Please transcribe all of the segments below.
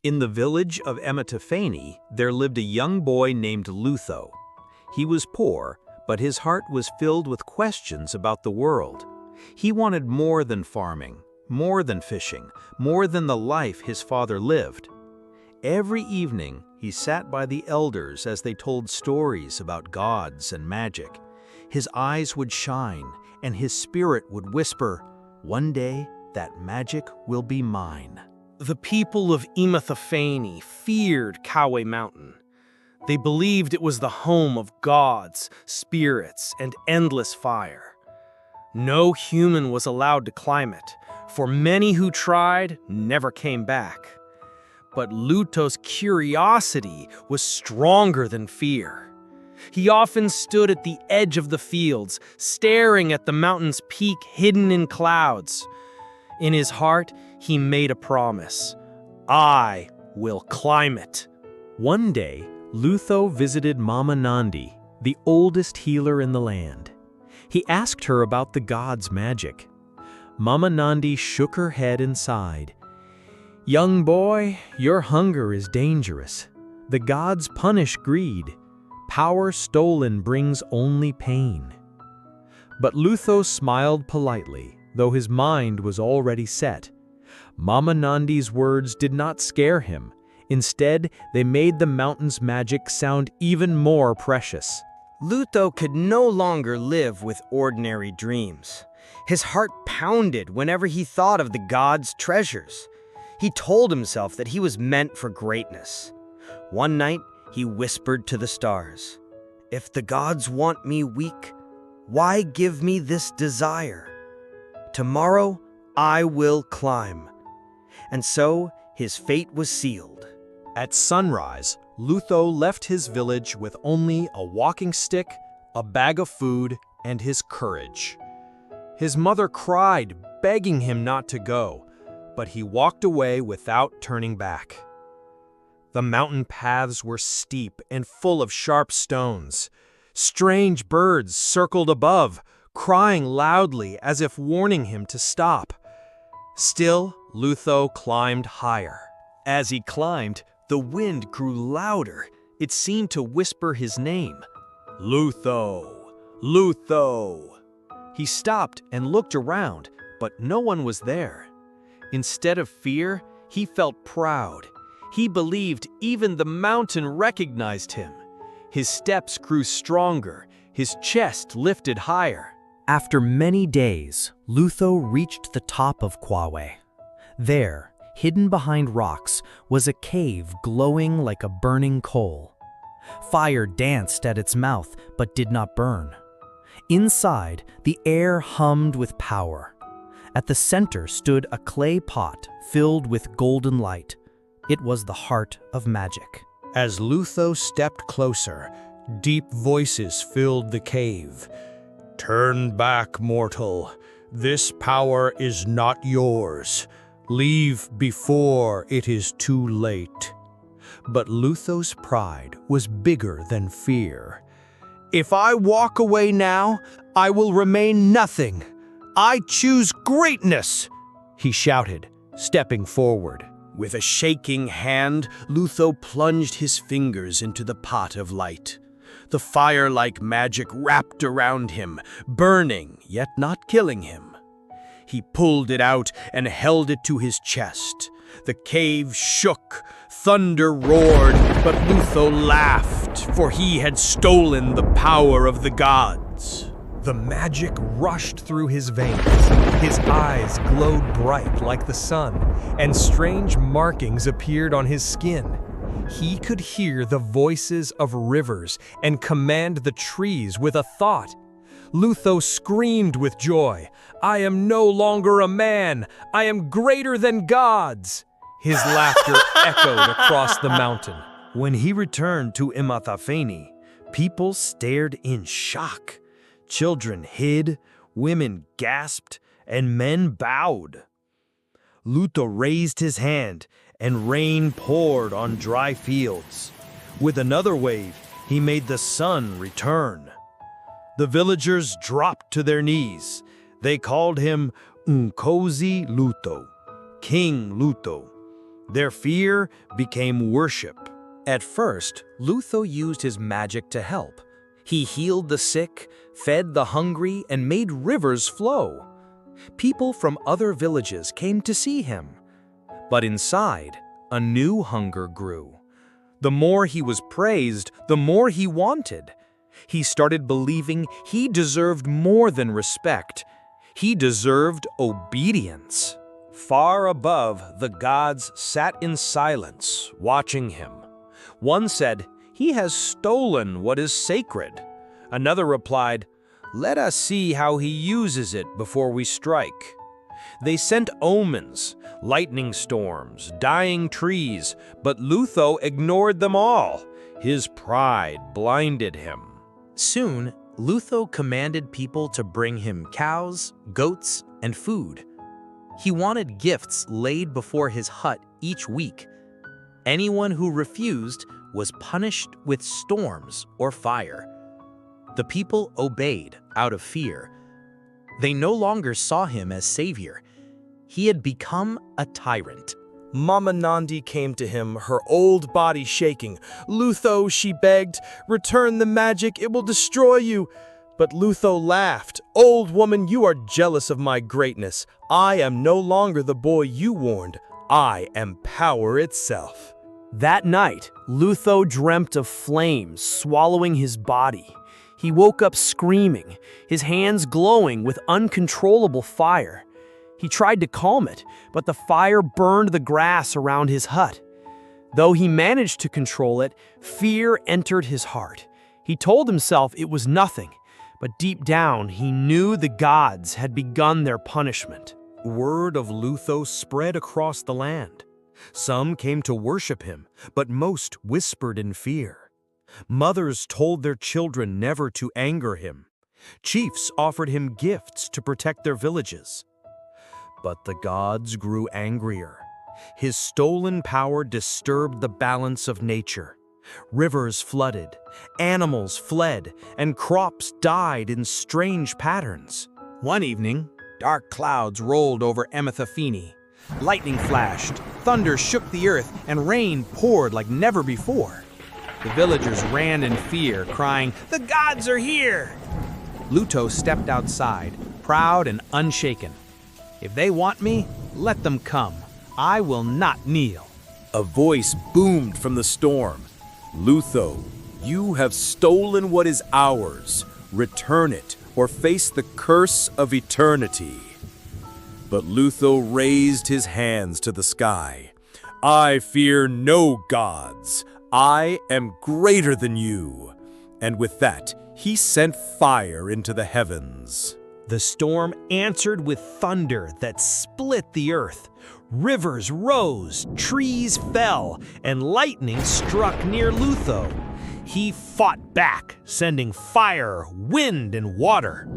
In the village of Ematafani, there lived a young boy named Lutho. He was poor, but his heart was filled with questions about the world. He wanted more than farming, more than fishing, more than the life his father lived. Every evening, he sat by the elders as they told stories about gods and magic. His eyes would shine, and his spirit would whisper, "One day, that magic will be mine." The people of Ematafani feared Kawe Mountain. They believed it was the home of gods, spirits, and endless fire. No human was allowed to climb it, for many who tried never came back. But Luto's curiosity was stronger than fear. He often stood at the edge of the fields, staring at the mountain's peak hidden in clouds. In his heart, he made a promise. I will climb it. One day, Lutho visited Mama Nandi, the oldest healer in the land. He asked her about the gods' magic. Mama Nandi shook her head and sighed. "Young boy, your hunger is dangerous. The gods punish greed. Power stolen brings only pain." But Lutho smiled politely, though his mind was already set. Mama Nandi's words did not scare him. Instead, they made the mountain's magic sound even more precious. Lutho could no longer live with ordinary dreams. His heart pounded whenever he thought of the gods' treasures. He told himself that he was meant for greatness. One night, he whispered to the stars, "If the gods want me weak, why give me this desire? Tomorrow, I will climb." And so, his fate was sealed. At sunrise, Lutho left his village with only a walking stick, a bag of food, and his courage. His mother cried, begging him not to go, but he walked away without turning back. The mountain paths were steep and full of sharp stones. Strange birds circled above, crying loudly as if warning him to stop. Still, Lutho climbed higher. As he climbed, the wind grew louder. It seemed to whisper his name. "Lutho! Lutho!" He stopped and looked around, but no one was there. Instead of fear, he felt proud. He believed even the mountain recognized him. His steps grew stronger, his chest lifted higher. After many days, Lutho reached the top of Kawe. There, hidden behind rocks, was a cave glowing like a burning coal. Fire danced at its mouth but did not burn. Inside, the air hummed with power. At the center stood a clay pot filled with golden light. It was the heart of magic. As Lutho stepped closer, deep voices filled the cave. "Turn back, mortal. This power is not yours. Leave before it is too late." But Lutho's pride was bigger than fear. "If I walk away now, I will remain nothing. I choose greatness," he shouted, stepping forward. With a shaking hand, Lutho plunged his fingers into the pot of light. The fire-like magic wrapped around him, burning yet not killing him. He pulled it out and held it to his chest. The cave shook, thunder roared, but Lutho laughed, for he had stolen the power of the gods. The magic rushed through his veins. His eyes glowed bright like the sun, and strange markings appeared on his skin. He could hear the voices of rivers and command the trees with a thought. Lutho screamed with joy, "I am no longer a man! I am greater than gods!" His laughter echoed across the mountain. When he returned to Ematafani, people stared in shock. Children hid, women gasped, and men bowed. Lutho raised his hand, and rain poured on dry fields. With another wave, he made the sun return. The villagers dropped to their knees. They called him Unkozi Lutho, King Lutho. Their fear became worship. At first, Lutho used his magic to help. He healed the sick, fed the hungry, and made rivers flow. People from other villages came to see him. But inside, a new hunger grew. The more he was praised, the more he wanted. He started believing he deserved more than respect. He deserved obedience. Far above, the gods sat in silence, watching him. One said, "He has stolen what is sacred." Another replied, "Let us see how he uses it before we strike." They sent omens, lightning storms, dying trees, but Lutho ignored them all. His pride blinded him. Soon, Lutho commanded people to bring him cows, goats, and food. He wanted gifts laid before his hut each week. Anyone who refused was punished with storms or fire. The people obeyed out of fear. They no longer saw him as savior. He had become a tyrant. Mama Nandi came to him, her old body shaking. "Lutho," she begged, "return the magic, it will destroy you." But Lutho laughed. "Old woman, you are jealous of my greatness. I am no longer the boy you warned. I am power itself." That night, Lutho dreamt of flames swallowing his body. He woke up screaming, his hands glowing with uncontrollable fire. He tried to calm it, but the fire burned the grass around his hut. Though he managed to control it, fear entered his heart. He told himself it was nothing, but deep down he knew the gods had begun their punishment. Word of Lutho spread across the land. Some came to worship him, but most whispered in fear. Mothers told their children never to anger him. Chiefs offered him gifts to protect their villages. But the gods grew angrier. His stolen power disturbed the balance of nature. Rivers flooded, animals fled, and crops died in strange patterns. One evening, dark clouds rolled over Emethafini. Lightning flashed, thunder shook the earth, and rain poured like never before. The villagers ran in fear, crying, "The gods are here!" Lutho stepped outside, proud and unshaken. "If they want me, let them come. I will not kneel." A voice boomed from the storm. "Lutho, you have stolen what is ours. Return it, or face the curse of eternity." But Lutho raised his hands to the sky. "I fear no gods. I am greater than you." And with that, he sent fire into the heavens. The storm answered with thunder that split the earth. Rivers rose, trees fell, and lightning struck near Lutho. He fought back, sending fire, wind, and water.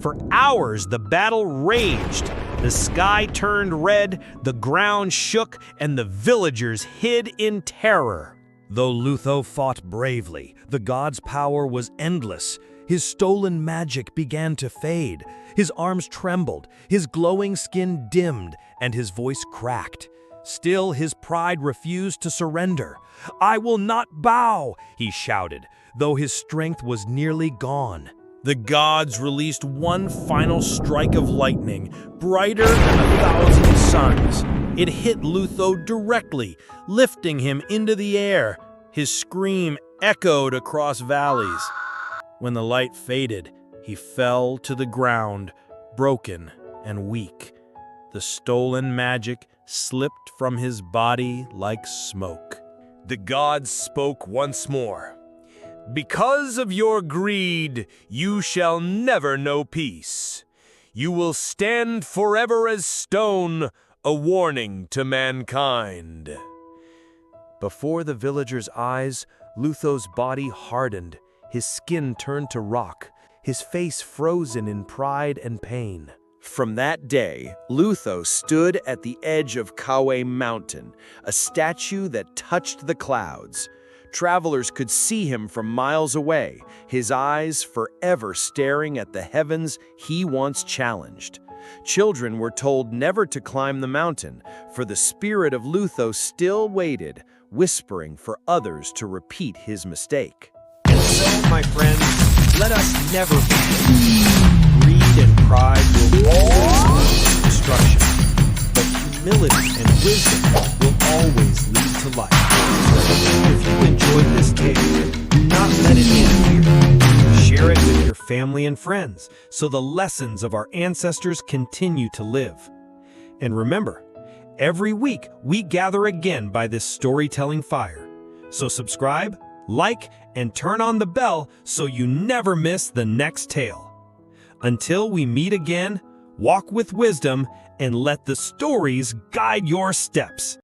For hours, the battle raged. The sky turned red, the ground shook, and the villagers hid in terror. Though Lutho fought bravely, the god's power was endless. His stolen magic began to fade. His arms trembled, his glowing skin dimmed, and his voice cracked. Still, his pride refused to surrender. "I will not bow," he shouted, though his strength was nearly gone. The gods released one final strike of lightning, brighter than 1,000 suns. It hit Lutho directly, lifting him into the air. His scream echoed across valleys. When the light faded, he fell to the ground, broken and weak. The stolen magic slipped from his body like smoke. The gods spoke once more. "Because of your greed, you shall never know peace. You will stand forever as stone, a warning to mankind." Before the villagers' eyes, Lutho's body hardened. His skin turned to rock, his face frozen in pride and pain. From that day, Lutho stood at the edge of Kawe Mountain, a statue that touched the clouds. Travelers could see him from miles away, his eyes forever staring at the heavens he once challenged. Children were told never to climb the mountain, for the spirit of Lutho still waited, whispering for others to repeat his mistake. And so, my friends, let us never forget. Greed and pride will always lead to destruction, but humility and wisdom will always lead to life. If you enjoyed this tale, do not let it end here. Share it with your family and friends so the lessons of our ancestors continue to live. And remember, every week we gather again by this storytelling fire. So subscribe, like, and turn on the bell so you never miss the next tale. Until we meet again, walk with wisdom and let the stories guide your steps.